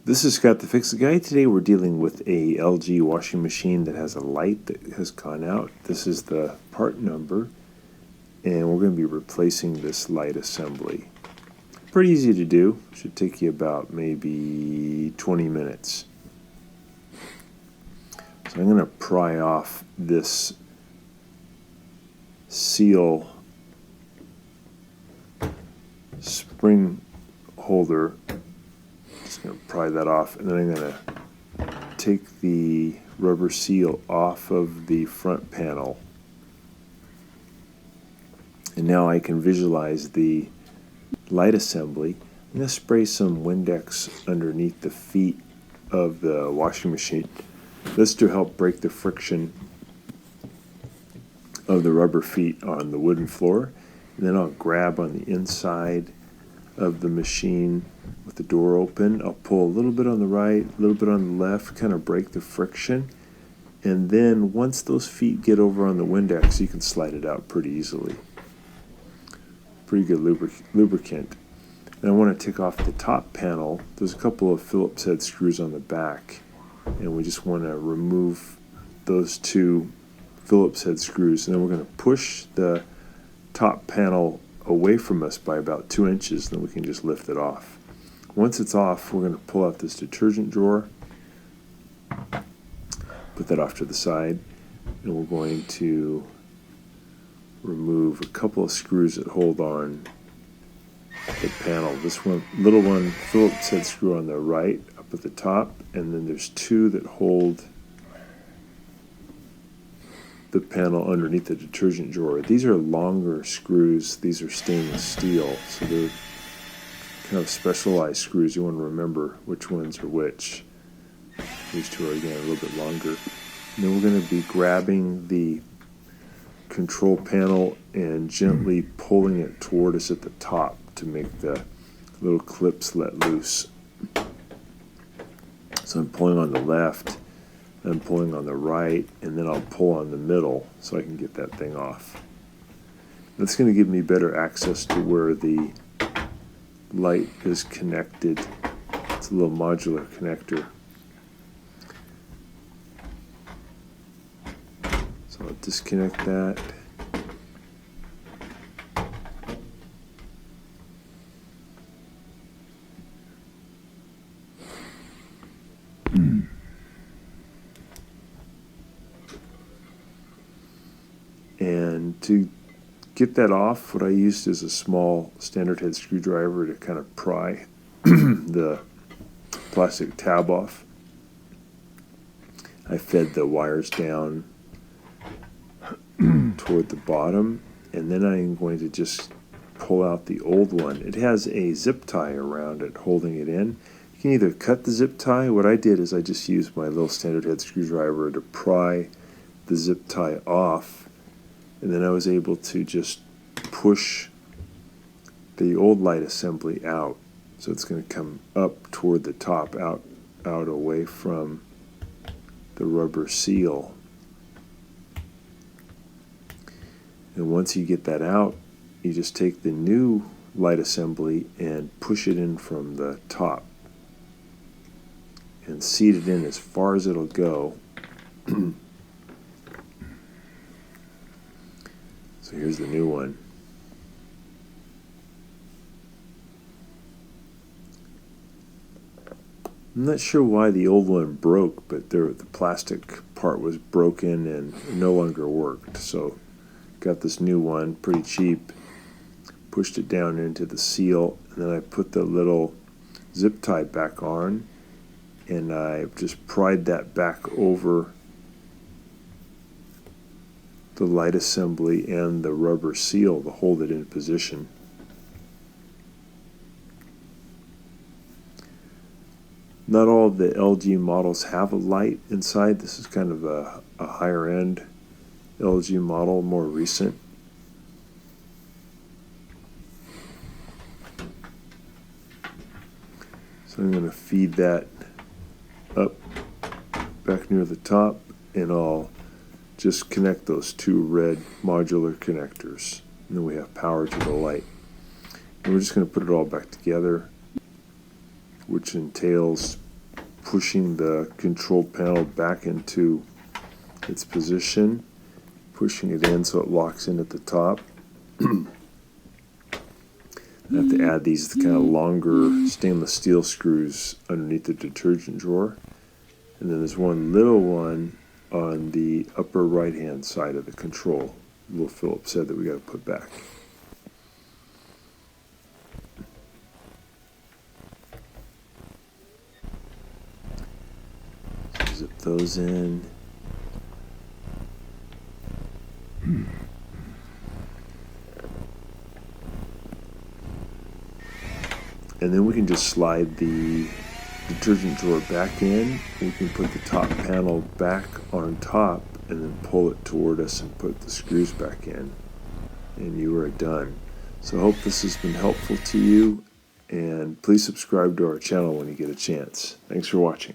This is Scott the Fix It Guy. Today we're dealing with a LG washing machine that has a light that has gone out. This is the part number, and we're going to be replacing this light assembly. Pretty easy to do. Should take you about maybe 20 minutes. So I'm going to pry off this seal spring holder. Just going to pry that off, and then I'm going to take the rubber seal off of the front panel. And now I can visualize the light assembly. I'm going to spray some Windex underneath the feet of the washing machine. This to help break the friction of the rubber feet on the wooden floor. And then I'll grab on the inside of the machine with the door open. I'll pull a little bit on the right, a little bit on the left, kind of break the friction. And then once those feet get over on the Windex, you can slide it out pretty easily. Pretty good lubricant. And I want to take off the top panel. There's a couple of Phillips head screws on the back, and we just want to remove those two Phillips head screws, and then we're going to push the top panel away from us by about 2 inches, and then we can just lift it off. Once it's off, we're going to pull out this detergent drawer, put that off to the side, and we're going to remove a couple of screws that hold on the panel. This one, little one, Phillips head screw on the right up at the top, and then there's two that hold the panel underneath the detergent drawer. These are longer screws. These are stainless steel, so they're kind of specialized screws. You want to remember which ones are which. These two are, again, a little bit longer. And then we're going to be grabbing the control panel and gently pulling it toward us at the top to make the little clips let loose. So I'm pulling on the left, I'm pulling on the right, and then I'll pull on the middle so I can get that thing off. That's going to give me better access to where the light is connected. It's a little modular connector. So I'll disconnect that. And to get that off, what I used is a small standard head screwdriver to kind of pry the plastic tab off. I fed the wires down toward the bottom, and then I'm going to just pull out the old one. It has a zip tie around it holding it in. You can either cut the zip tie. What I did is I just used my little standard head screwdriver to pry the zip tie off, and then I was able to just push the old light assembly out. So it's going to come up toward the top, out away from the rubber seal. And once you get that out, you just take the new light assembly and push it in from the top and seat it in as far as it'll go. So here's the new one. I'm not sure why the old one broke, but the plastic part was broken and no longer worked. So got this new one, pretty cheap, pushed it down into the seal, and then I put the little zip tie back on, and I just pried that back over the light assembly and the rubber seal to hold it in position. Not all of the LG models have a light inside. This is kind of a higher end LG model, more recent. So I'm going to feed that up back near the top, and I'll just connect those two red modular connectors, and then we have power to the light. And we're just going to put it all back together, which entails pushing the control panel back into its position, pushing it in so it locks in at the top. I have to add these kind of longer stainless steel screws underneath the detergent drawer. And then there's one little one on the upper right hand side of the control, little Phillips head that we got to put back. So zip those in. And then we can just slide the detergent drawer back in. We can put the top panel back on top and then pull it toward us and put the screws back in. And you are done. So I hope this has been helpful to you. And please subscribe to our channel when you get a chance. Thanks for watching.